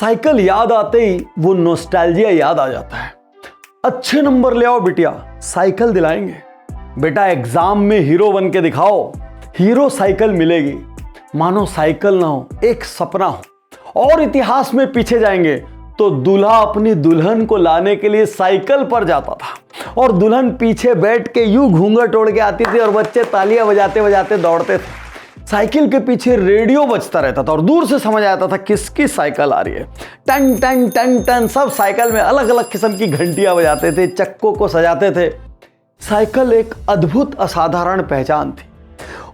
Cycle याद आते ही वो नॉस्टैल्जिया याद आ जाता है। अच्छे नंबर ले आओ बिटिया, साइकिल दिलाएंगे। बेटा एग्जाम में हीरो बन के दिखाओ, हीरो साइकिल मिलेगी। मानो साइकिल ना हो, एक सपना हो। और इतिहास में पीछे जाएंगे तो दूल्हा अपनी दुल्हन को लाने के लिए साइकिल पर जाता था और दुल्हन पीछे बैठ के यूं घूंघट ओढ़ के आती थी और बच्चे तालियां बजाते बजाते दौड़ते थे। साइकिल के पीछे रेडियो बजता रहता था और दूर से समझ आता था किसकी साइकिल आ रही है। टन टन टन टन सब साइकिल में अलग अलग किस्म की घंटियां बजाते थे, चक्कों को सजाते थे। साइकिल एक अद्भुत असाधारण पहचान थी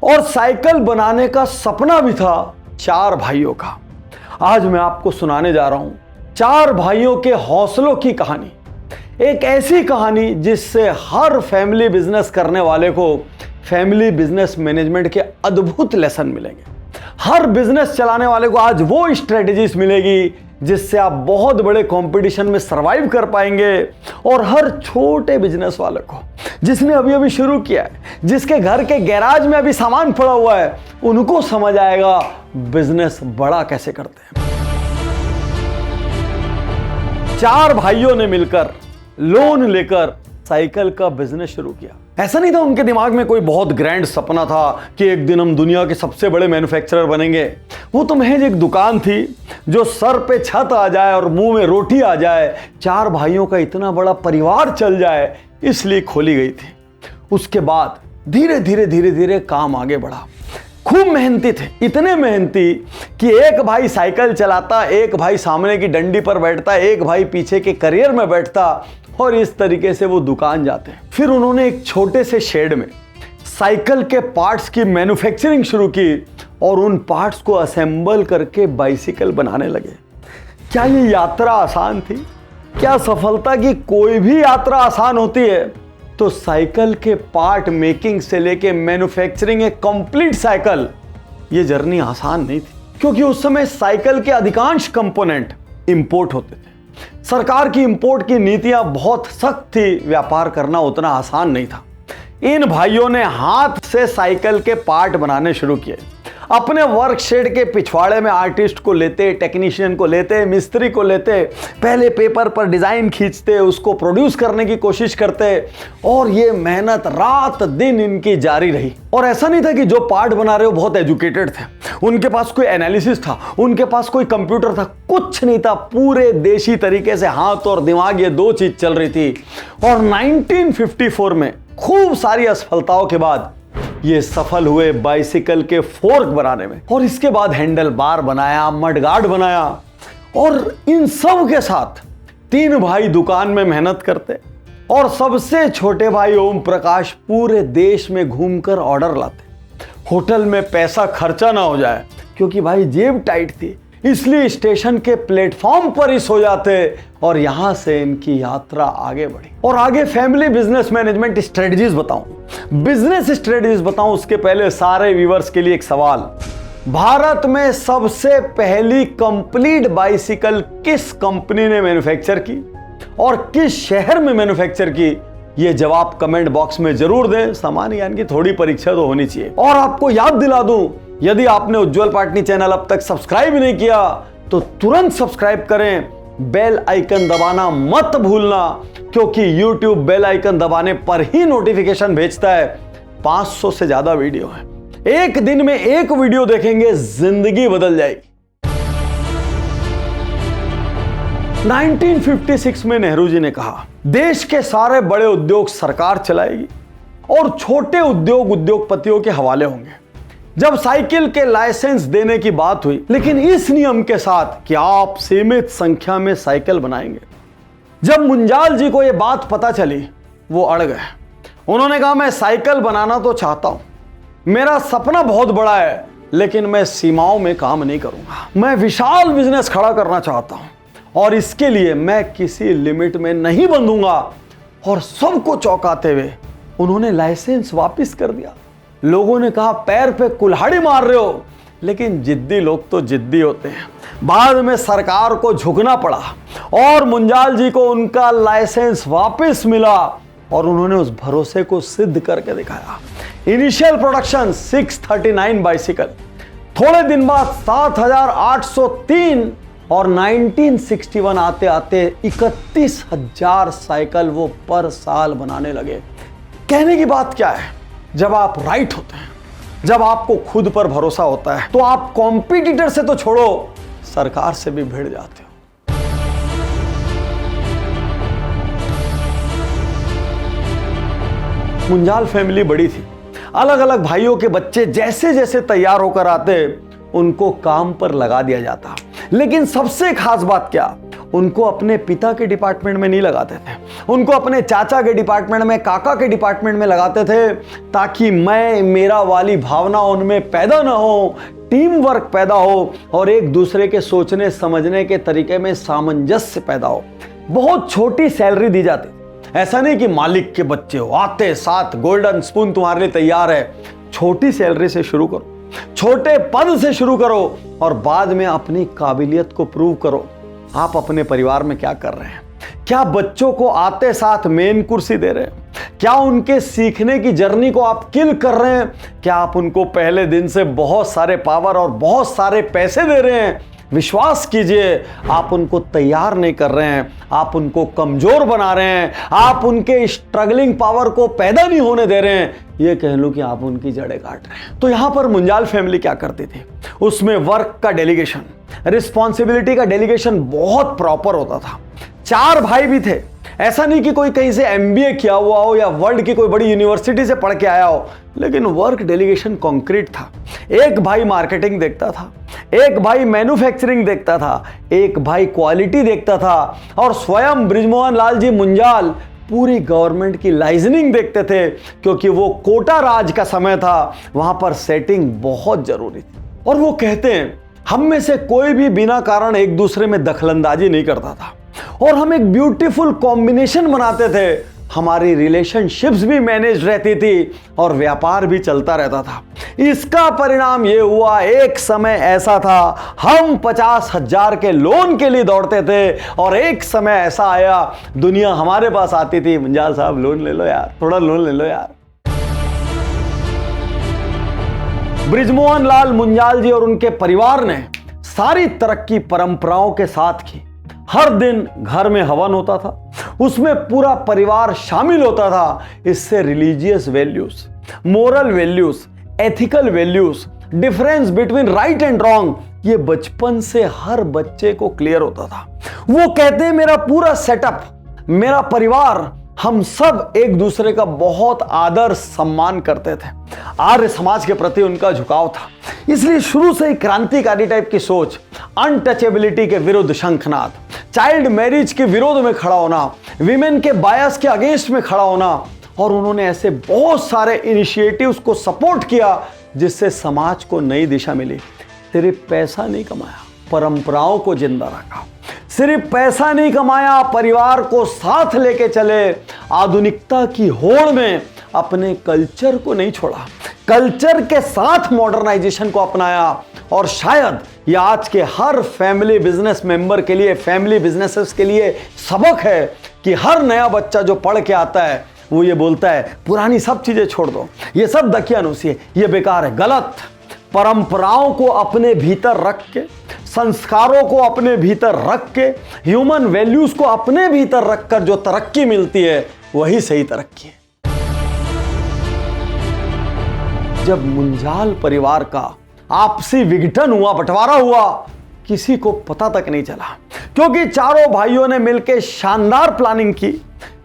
और साइकिल बनाने का सपना भी था 4 भाइयों का। आज मैं आपको सुनाने जा रहा हूं 4 भाइयों के हौसलों की कहानी। एक ऐसी कहानी जिससे हर फैमिली बिजनेस करने वाले को फैमिली बिजनेस मैनेजमेंट के अद्भुत लेसन मिलेंगे। हर बिजनेस चलाने वाले को आज वो स्ट्रेटजीज मिलेगी जिससे आप बहुत बड़े कंपटीशन में सरवाइव कर पाएंगे। और हर छोटे बिजनेस वाले को जिसने अभी अभी शुरू किया है, जिसके घर के गैराज में अभी सामान पड़ा हुआ है, उनको समझ आएगा बिजनेस बड़ा कैसे करते हैं। 4 भाइयों ने मिलकर लोन लेकर साइकिल का बिजनेस शुरू किया। ऐसा नहीं था उनके दिमाग में कोई बहुत ग्रैंड सपना था कि एक दिन हम दुनिया के सबसे बड़े मैन्युफैक्चरर बनेंगे। वो तो महज एक दुकान थी जो सर पे छत आ जाए और मुंह में रोटी आ जाए, 4 भाइयों का इतना बड़ा परिवार चल जाए, इसलिए खोली गई थी। उसके बाद धीरे धीरे काम आगे बढ़ा। खूब मेहनती थे, इतने मेहनती कि एक भाई साइकिल चलाता, एक भाई सामने की डंडी पर बैठता, एक भाई पीछे के करियर में बैठता और इस तरीके से वो दुकान जाते। फिर उन्होंने एक छोटे से शेड में साइकिल के पार्ट्स की मैन्युफैक्चरिंग शुरू की और उन पार्ट्स को असेंबल करके बाइसिकल बनाने लगे। क्या ये यात्रा आसान थी? क्या सफलता की कोई भी यात्रा आसान होती है? तो साइकिल के पार्ट मेकिंग से लेके मैन्युफैक्चरिंग एक कंप्लीट साइकिल, ये जर्नी आसान नहीं थी, क्योंकि उस समय साइकिल के अधिकांश कंपोनेंट इंपोर्ट होते थे। सरकार की इंपोर्ट की नीतियां बहुत सख्त थी, व्यापार करना उतना आसान नहीं था। इन भाइयों ने हाथ से साइकिल के पार्ट बनाने शुरू किए। अपने वर्क शेड के पिछवाड़े में आर्टिस्ट को लेते, टेक्नीशियन को लेते, मिस्त्री को लेते, पहले पेपर पर डिजाइन खींचते, उसको प्रोड्यूस करने की कोशिश करते और ये मेहनत रात दिन इनकी जारी रही। और ऐसा नहीं था कि जो पार्ट बना रहे हो बहुत एजुकेटेड थे, उनके पास कोई एनालिसिस था, उनके पास कोई कंप्यूटर था, कुछ नहीं था। पूरे देशी तरीके से हाथ और दिमाग, ये 2 चीज चल रही थी। और 1954 में खूब सारी असफलताओं के बाद ये सफल हुए बाइसिकल के फोर्क बनाने में। और इसके बाद हैंडल बार बनाया, मडगार्ड बनाया। और इन सब के साथ 3 भाई दुकान में मेहनत करते और सबसे छोटे भाई ओम प्रकाश पूरे देश में घूमकर ऑर्डर लाते। होटल में पैसा खर्चा ना हो जाए, क्योंकि भाई जेब टाइट थी, इसलिए स्टेशन के प्लेटफॉर्म पर ही सो जाते और यहां से इनकी यात्रा आगे बढ़ी। और आगे फैमिली बिजनेस मैनेजमेंट स्ट्रेटजीज बताऊं, बिजनेस स्ट्रेटजीज बताऊं, उसके पहले सारे व्यूअर्स के लिए एक सवाल। भारत में सबसे पहली कंप्लीट बाइसिकल किस कंपनी ने मैन्युफैक्चर की और किस शहर में मैन्युफैक्चर की? ये जवाब कमेंट बॉक्स में जरूर दें। सामान्य ज्ञान की थोड़ी परीक्षा तो होनी चाहिए। और आपको याद दिला दूं, यदि आपने उज्जवल पाटनी चैनल अब तक सब्सक्राइब नहीं किया तो तुरंत सब्सक्राइब करें, बेल आइकन दबाना मत भूलना, क्योंकि YouTube बेल आइकन दबाने पर ही नोटिफिकेशन भेजता है। 500 से ज्यादा वीडियो है, एक दिन में एक वीडियो देखेंगे, जिंदगी बदल जाएगी। 1956 में नेहरू जी ने कहा, देश के सारे बड़े उद्योग सरकार चलाएगी और छोटे उद्योग उद्योगपतियों के हवाले होंगे। जब साइकिल के लाइसेंस देने की बात हुई, लेकिन इस नियम के साथ कि आप सीमित संख्या में साइकिल बनाएंगे। जब मुंजाल जी को यह बात पता चली, वो अड़ गए। उन्होंने कहा, मैं साइकिल बनाना तो चाहता हूं, मेरा सपना बहुत बड़ा है, लेकिन मैं सीमाओं में काम नहीं करूंगा। मैं विशाल बिजनेस खड़ा करना चाहता हूं और इसके लिए मैं किसी लिमिट में नहीं बंधूंगा। और सबको चौंकाते हुए उन्होंने लाइसेंस वापस कर दिया। लोगों ने कहा, पैर पे कुल्हाड़ी मार रहे हो, लेकिन जिद्दी लोग तो जिद्दी होते हैं। बाद में सरकार को झुकना पड़ा और मुंजाल जी को उनका लाइसेंस वापस मिला और उन्होंने उस भरोसे को सिद्ध करके दिखाया। इनिशियल प्रोडक्शन 639 बाइसिकल, थोड़े दिन बाद 7803 और 1961 आते आते 31,000 साइकिल वो पर साल बनाने लगे। कहने की बात क्या है, जब आप राइट होते हैं, जब आपको खुद पर भरोसा होता है, तो आप कॉम्पिटिटर से तो छोड़ो, सरकार से भी भिड़ जाते हो। मुंजाल फैमिली बड़ी थी, अलग अलग भाइयों के बच्चे जैसे जैसे तैयार होकर आते उनको काम पर लगा दिया जाता। लेकिन सबसे खास बात क्या, उनको अपने पिता के डिपार्टमेंट में नहीं लगाते थे, उनको अपने चाचा के डिपार्टमेंट में, काका के डिपार्टमेंट में लगाते थे, ताकि मैं मेरा वाली भावना उनमें पैदा ना हो, टीम वर्क पैदा हो और एक दूसरे के सोचने समझने के तरीके में सामंजस्य पैदा हो। बहुत छोटी सैलरी दी जाती, ऐसा नहीं कि मालिक के बच्चे हो, आते साथ गोल्डन स्पून तुम्हारे लिए तैयार है। छोटी सैलरी से शुरू करो, छोटे पद से शुरू करो और बाद में अपनी काबिलियत को प्रूव करो। आप अपने परिवार में क्या कर रहे हैं? क्या बच्चों को आते साथ मेन कुर्सी दे रहे हैं? क्या उनके सीखने की जर्नी को आप किल कर रहे हैं? क्या आप उनको पहले दिन से बहुत सारे पावर और बहुत सारे पैसे दे रहे हैं? विश्वास कीजिए, आप उनको तैयार नहीं कर रहे हैं, आप उनको कमजोर बना रहे हैं, आप उनके स्ट्रगलिंग पावर को पैदा नहीं होने दे रहे हैं। ये कह लो कि आप उनकी जड़ें काट रहे हैं। तो यहां पर मुंजाल फैमिली क्या करती थी, उसमें वर्क का डेलीगेशन, रिस्पॉन्सिबिलिटी का डेलीगेशन बहुत प्रॉपर होता था। 4 भाई भी थे, ऐसा नहीं कि कोई कहीं से MBA किया हुआ हो या वर्ल्ड की कोई बड़ी यूनिवर्सिटी से पढ़ के आया हो, लेकिन वर्क डेलीगेशन कॉन्क्रीट था। एक भाई मार्केटिंग देखता था, एक भाई मैन्युफैक्चरिंग देखता था, एक भाई क्वालिटी देखता था और स्वयं बृजमोहन लाल जी मुंजाल पूरी गवर्नमेंट की लाइजनिंग देखते थे, क्योंकि वो कोटा राज का समय था, वहां पर सेटिंग बहुत जरूरी थी। और वो कहते हैं, हम में से कोई भी बिना कारण एक दूसरे में दखलंदाजी नहीं करता था और हम एक ब्यूटीफुल कॉम्बिनेशन बनाते थे। हमारी रिलेशनशिप्स भी मैनेज रहती थी और व्यापार भी चलता रहता था। इसका परिणाम ये हुआ, एक समय ऐसा था हम 50,000 के लोन के लिए दौड़ते थे और एक समय ऐसा आया दुनिया हमारे पास आती थी, मुंजाल साहब लोन ले लो यार, थोड़ा लोन ले लो यार। बृजमोहन लाल मुंजाल जी और उनके परिवार ने सारी तरक्की परंपराओं के साथ की। हर दिन घर में हवन होता था, उसमें पूरा परिवार शामिल होता था। इससे religious values, moral values, ethical values, difference between right and wrong, ये बचपन से हर बच्चे को क्लियर होता था। वो कहते हैं, मेरा पूरा सेटअप, मेरा परिवार, हम सब एक दूसरे का बहुत आदर सम्मान करते थे। आर्य समाज के प्रति उनका झुकाव था, इसलिए शुरू से ही क्रांतिकारी टाइप की सोच, अनटचेबिलिटी के विरुद्ध शंखनाद, चाइल्ड मैरिज के विरोध में खड़ा होना, विमेन के बायस के अगेंस्ट में खड़ा होना, और उन्होंने ऐसे बहुत सारे इनिशिएटिव्स को सपोर्ट किया जिससे समाज को नई दिशा मिली। सिर्फ पैसा नहीं कमाया, परंपराओं को जिंदा रखा। सिर्फ पैसा नहीं कमाया, परिवार को साथ लेके चले। आधुनिकता की होड़ में अपने कल्चर को नहीं छोड़ा, कल्चर के साथ मॉडर्नाइजेशन को अपनाया। और शायद यह आज के हर फैमिली बिजनेस मेंबर के लिए, फैमिली बिजनेसेस के लिए सबक है कि हर नया बच्चा जो पढ़ के आता है वो ये बोलता है, पुरानी सब चीजें छोड़ दो, ये सब दकियानुसी है, ये बेकार है, गलत। परंपराओं को अपने भीतर रख के, संस्कारों को अपने भीतर रख के, ह्यूमन वैल्यूज को अपने भीतर रखकर जो तरक्की मिलती है वही सही तरक्की है। जब मुंजाल परिवार का आपसी विघटन हुआ, बंटवारा हुआ, किसी को पता तक नहीं चला, क्योंकि चारों भाइयों ने मिलकर शानदार प्लानिंग की।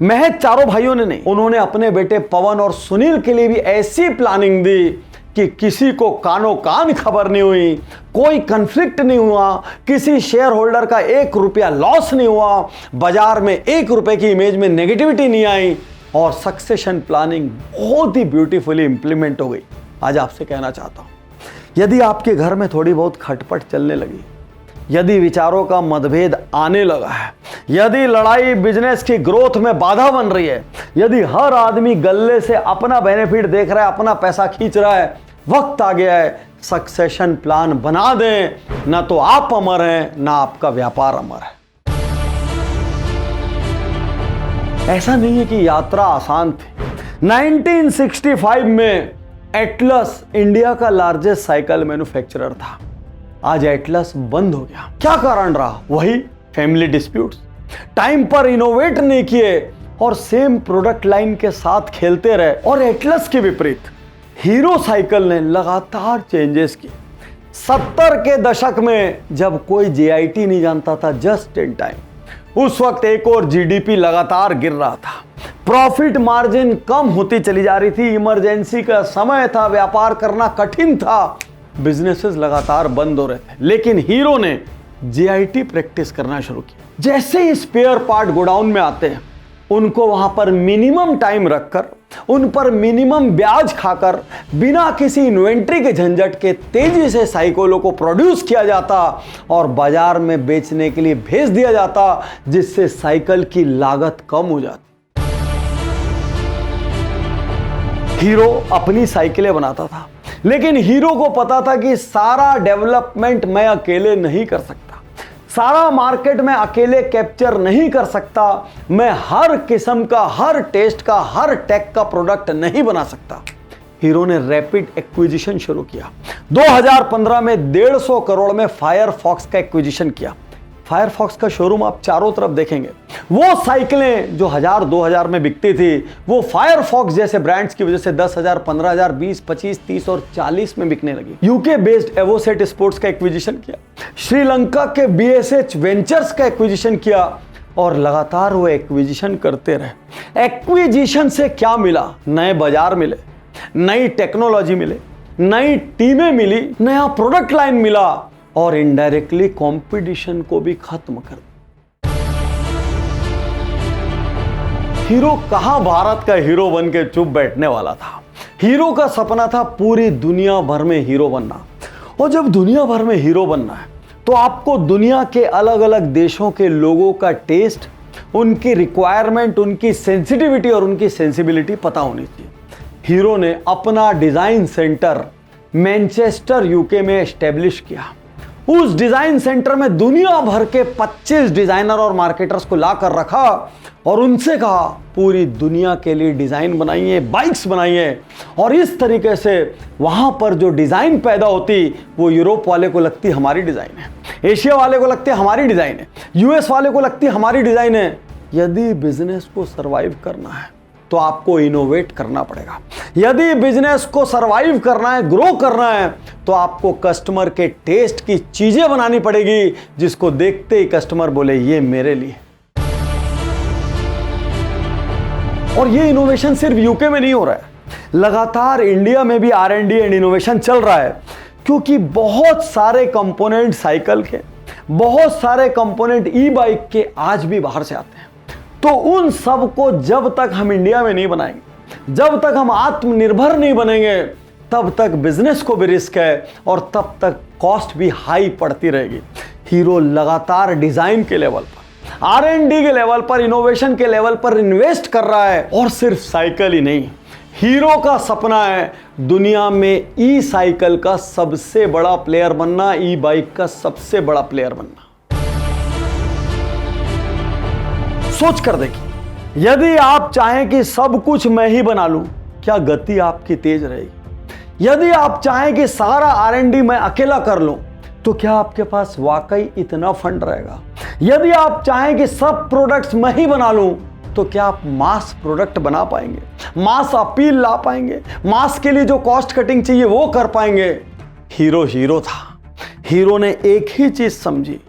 महज चारों भाइयों ने नहीं, उन्होंने अपने बेटे पवन और सुनील के लिए भी ऐसी प्लानिंग दी कि किसी को कानो कान खबर नहीं हुई, कोई कन्फ्लिक्ट नहीं हुआ, किसी शेयर होल्डर का 1 रुपया लॉस नहीं हुआ, बाजार में 1 रुपए की इमेज में नेगेटिविटी नहीं आई और सक्सेशन प्लानिंग बहुत ही ब्यूटीफुली इंप्लीमेंट हो गई। आज आपसे कहना चाहता हूं, यदि आपके घर में थोड़ी बहुत खटपट चलने लगी, यदि विचारों का मतभेद आने लगा है, यदि लड़ाई बिजनेस की ग्रोथ में बाधा बन रही है, यदि हर आदमी गल्ले से अपना बेनिफिट देख रहा है, अपना पैसा खींच रहा है, वक्त आ गया है सक्सेशन प्लान बना दें। ना तो आप अमर हैं, ना आपका व्यापार अमर है। ऐसा नहीं है कि यात्रा आसान थी। 1965 में एटलस इंडिया का लार्जेस्ट साइकिल मैन्युफैक्चरर था। आज एटलस बंद हो गया। क्या कारण रहा? वही फैमिली डिस्प्यूट्स, टाइम पर इनोवेट नहीं किए और सेम प्रोडक्ट लाइन के साथ खेलते रहे। और एटलस के विपरीत हीरो साइकिल ने लगातार चेंजेस किए। 70 के दशक में जब कोई JIT नहीं जानता था, जस्ट इन टाइम, उस वक्त एक और GDP लगातार गिर रहा था, प्रॉफिट मार्जिन कम होती चली जा रही थी, इमरजेंसी का समय था, व्यापार करना कठिन था, बिजनेसेस लगातार बंद हो रहे थे। लेकिन हीरो ने JIT प्रैक्टिस करना शुरू किया। जैसे ही स्पेयर पार्ट गोडाउन में आते हैं, उनको वहां पर मिनिमम टाइम रखकर, उन पर मिनिमम ब्याज खाकर, बिना किसी इन्वेंट्री के झंझट के तेजी से साइकिलों को प्रोड्यूस किया जाता और बाजार में बेचने के लिए भेज दिया जाता, जिससे साइकिल की लागत कम हो जाती। हीरो अपनी साइकिलें बनाता था, लेकिन हीरो को पता था कि सारा डेवलपमेंट मैं अकेले नहीं कर सकता, सारा मार्केट में अकेले कैप्चर नहीं कर सकता, मैं हर किस्म का, हर टेस्ट का, हर टेक का प्रोडक्ट नहीं बना सकता। हीरो ने रैपिड एक्विजिशन शुरू किया। 2015 में 150 करोड़ में फायरफॉक्स का एक्विजिशन किया। फायरफॉक्स का शोरूम आप चारों तरफ देखेंगे, वो साइकिलें जो 1000-2000 में बिकती थी, वो फायरफॉक्स जैसे ब्रांड्स की वजह से 10,000, 15,000, 20, 25, 30 और 40 में बिकने लगी। यूके बेस्ड एवोसेट स्पोर्ट्स का एक्विजिशन किया, श्रीलंका के BSH वेंचर्स का एक्विजिशन किया और लगातार वो एक्विजिशन करते रहे। एक्विजिशन से क्या मिला? नए बाजार मिले, नई टेक्नोलॉजी मिले, नई टीमें मिली, नया प्रोडक्ट लाइन मिला और इनडायरेक्टली कंपटीशन को भी खत्म कर। हीरो कहां भारत का हीरो बन के चुप बैठने वाला था। हीरो का सपना था पूरी दुनिया भर में हीरो बनना। और जब दुनिया भर में हीरो बनना है तो आपको दुनिया के अलग अलग देशों के लोगों का टेस्ट, उनकी रिक्वायरमेंट, उनकी सेंसिटिविटी और उनकी सेंसिबिलिटी पता होनी चाहिए। हीरो ने अपना डिजाइन सेंटर मैनचेस्टर यूके में एस्टेब्लिश किया। उस डिजाइन सेंटर में दुनिया भर के 25 डिजाइनर और मार्केटर्स को ला कर रखा और उनसे कहा पूरी दुनिया के लिए डिजाइन बनाइए, बाइक्स बनाइए। और इस तरीके से वहां पर जो डिजाइन पैदा होती, वो यूरोप वाले को लगती हमारी डिजाइन है, एशिया वाले को लगती हमारी डिजाइन है, US वाले को लगती हमारी डिजाइन है। यदि बिजनेस को सरवाइव करना है तो आपको इनोवेट करना पड़ेगा। यदि बिजनेस को सरवाइव करना है, ग्रो करना है, तो आपको कस्टमर के टेस्ट की चीजें बनानी पड़ेगी, जिसको देखते ही कस्टमर बोले ये मेरे लिए। और ये इनोवेशन सिर्फ यूके में नहीं हो रहा है, लगातार इंडिया में भी R&D एंड इनोवेशन चल रहा है। क्योंकि बहुत सारे कंपोनेंट साइकिल के, बहुत सारे कंपोनेंट ई-बाइक के आज भी बाहर से आते हैं। तो उन सब को जब तक हम इंडिया में नहीं बनाएंगे, जब तक हम आत्मनिर्भर नहीं बनेंगे, तब तक बिजनेस को भी रिस्क है और तब तक कॉस्ट भी हाई पड़ती रहेगी। हीरो लगातार डिजाइन के लेवल पर, R&D के लेवल पर, इनोवेशन के लेवल पर इन्वेस्ट कर रहा है। और सिर्फ साइकिल ही नहीं, हीरो का सपना है दुनिया में ई साइकिल का सबसे बड़ा प्लेयर बनना, ई बाइक का सबसे बड़ा प्लेयर बनना। सोच कर देखिए, यदि आप चाहें कि सब कुछ मैं ही बना लूं, क्या गति आपकी तेज रहेगी? यदि आप चाहें कि सारा R&D मैं अकेला कर लूं, तो क्या आपके पास वाकई इतना फंड रहेगा? यदि आप चाहें कि सब प्रोडक्ट्स मैं ही बना लूं, तो क्या आप मास प्रोडक्ट बना पाएंगे, मास अपील ला पाएंगे, मास के लिए जो कॉस्ट कटिंग चाहिए वो कर पाएंगे? हीरो था। हीरो ने एक ही चीज समझी,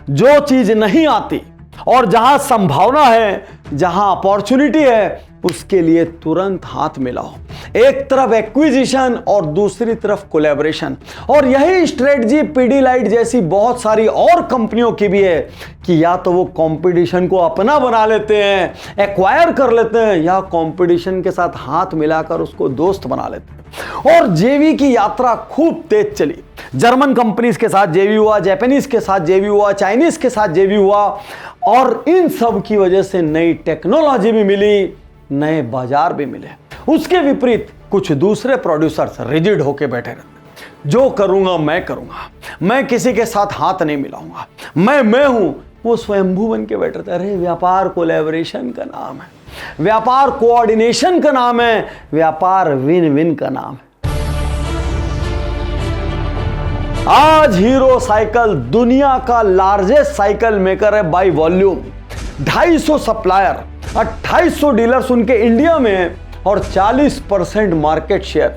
जो चीज नहीं आती और जहां संभावना है, जहां अपॉर्चुनिटी है, उसके लिए तुरंत हाथ मिलाओ। एक तरफ एक्विजिशन और दूसरी तरफ कोलैबोरेशन। और यही स्ट्रेटजी पीडीलाइट जैसी बहुत सारी और कंपनियों की भी है कि या तो वो कंपटीशन को अपना बना लेते हैं, एक्वायर कर लेते हैं, या कंपटीशन के साथ हाथ मिलाकर उसको दोस्त बना लेते हैं। और जेवी की यात्रा खूब तेज चली। जर्मन कंपनीज के साथ जेवी हुआ, जापानीज के साथ जेवी हुआ, चाइनीज के साथ जेवी हुआ, और इन सब की वजह से नई टेक्नोलॉजी भी मिली, नए बाजार भी मिले। उसके विपरीत कुछ दूसरे प्रोड्यूसर्स रिजिड होके बैठे रहते, जो करूंगा मैं करूंगा, मैं किसी के साथ हाथ नहीं मिलाऊंगा, मैं हूं। वो स्वयंभू बन के बैठे रहते। अरे व्यापार कोलैबोरेशन का नाम है, व्यापार कोऑर्डिनेशन का नाम है, व्यापार विन विन का नाम है। आज हीरो साइकिल दुनिया का लार्जेस्ट साइकिल मेकर है बाय वॉल्यूम। 250 सप्लायर, 2800 डीलर्स उनके इंडिया में हैं और 40% मार्केट शेयर।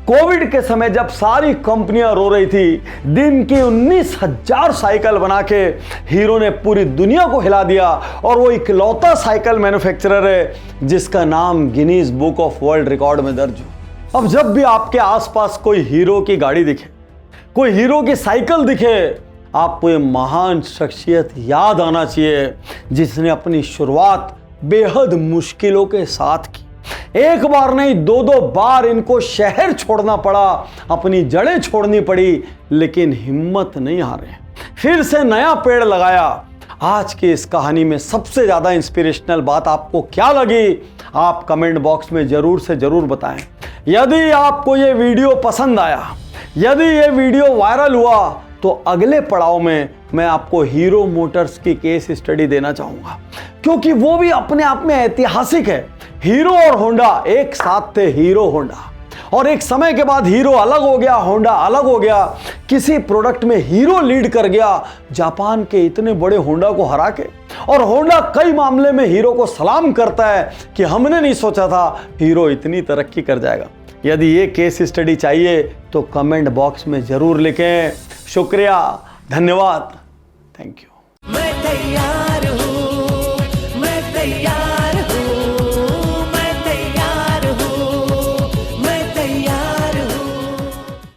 कोविड के समय जब सारी कंपनियां रो रही थी, दिन की 19,000 साइकिल बना के हीरो ने पूरी दुनिया को हिला दिया और वो इकलौता साइकिल मैन्युफैक्चरर है जिसका नाम Guinness book of world record में दर्ज हो। अब जब भी आपके आसपास कोई हीरो की गाड़ी दिखे, कोई हीरो की साइकिल दिखे, आपको ये महान शख्सियत याद आना चाहिए जिसने अपनी शुरुआत बेहद मुश्किलों के साथ की। एक बार नहीं, 2-2 बार इनको शहर छोड़ना पड़ा, अपनी जड़ें छोड़नी पड़ी, लेकिन हिम्मत नहीं हारे, फिर से नया पेड़ लगाया। आज की इस कहानी में सबसे ज्यादा इंस्पिरेशनल बात आपको क्या लगी, आप कमेंट बॉक्स में जरूर से जरूर बताएं। यदि आपको ये वीडियो पसंद आया, यदि ये वीडियो वायरल हुआ, तो अगले पड़ाव में मैं आपको हीरो मोटर्स की केस स्टडी देना चाहूंगा, क्योंकि वो भी अपने आप में ऐतिहासिक है। हीरो और होंडा एक साथ थे, हीरो होंडा, और एक समय के बाद हीरो अलग हो गया, होंडा अलग हो गया। किसी प्रोडक्ट में हीरो लीड कर गया जापान के इतने बड़े होंडा को हरा के, और होंडा कई मामले में हीरो को सलाम करता है कि हमने नहीं सोचा था हीरो इतनी तरक्की कर जाएगा। यदि ये केस स्टडी चाहिए तो कमेंट बॉक्स में जरूर लिखें। शुक्रिया, धन्यवाद, थैंक यू। मैं तैयार हूँ, मैं तैयार